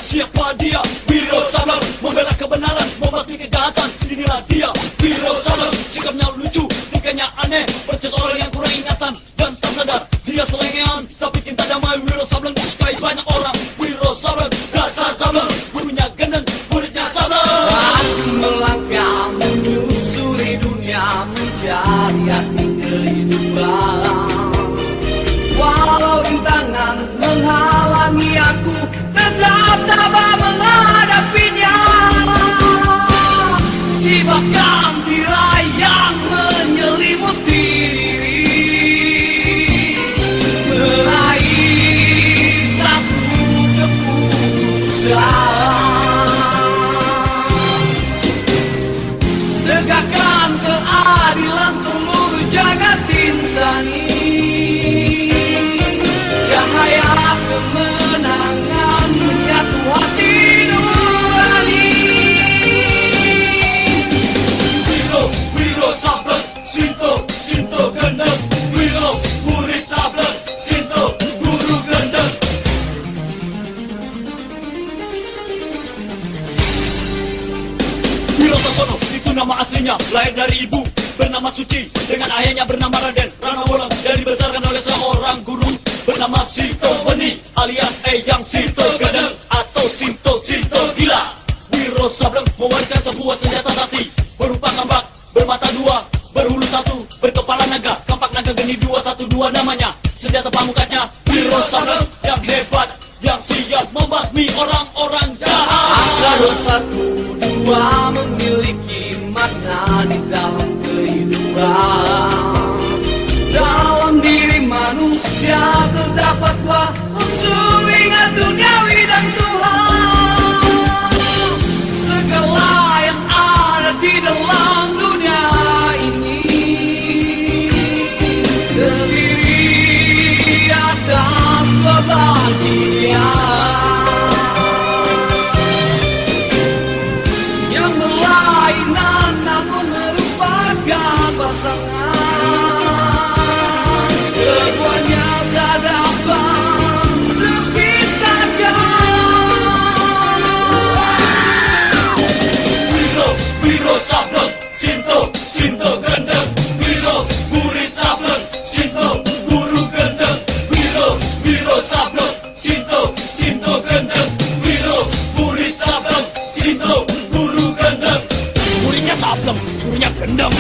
siapa dia? Wiro Sableng, membela kebenaran, membasmi kejahatan. Inilah dia, Wiro Sableng. Sikapnya lucu, tingkahnya aneh, bercerita orang yang kurang ingatan dan tak sadar. Dia selengean, tapi cinta damai. Wiro Sableng disukai banyak orang. Wiro Sableng, dasar Sableng, gurunya gendeng, muridnya Sableng. Aku melangkah menyusuri dunia, mencari arti kehidupan. Walau rintangan menghalangi aku, tetap tabah menghadapinya. Si bahkan tirai yang menyelimuti diri, meraih satu keputusan. Tegakkan keadilan seluruh jagat insani. Cahaya kemenangan menyatu hati nurani. Wiro Sableng, Sinto gendeng. Wiro murid Sableng, Sinto guru gendeng. Wiro Sasono itu nama aslinya, lahir dari ibu bernama Suci, dengan ayahnya bernama Raden Rana Bolong, dan dibesarkan oleh seorang guru bernama Sinto Weni alias Eyang Sinto Gendeng atau Sinto Gila. Wiro Sableng mewariskan sebuah senjata sakti berupa kambak bermata dua, berhulu satu, berkepala naga, kampak naga geni 212 namanya. Senjata pamungkasnya Wiro Sableng yang hebat, yang siap membasmi orang-orang jahat. Angka 1, 2 memiliki makna di dalam kehidupan. Dalam diri manusia terdapat dua unsur, ingat duniawi dan Tuhan. Segala yang ada di dalam dunia ini terdiri atas dua bagian yang berlainan namun merupakan pasangan. Keduanya tak dapat terpisahkan. Wiro Sableng, Sinto gendeng. Wiro murid Sableng, Sinto guru gendeng. Wiro Sableng, Sinto gendeng. Wiro murid Sableng, Sinto guru gendeng. Muridnya Sableng, gurunya gendeng.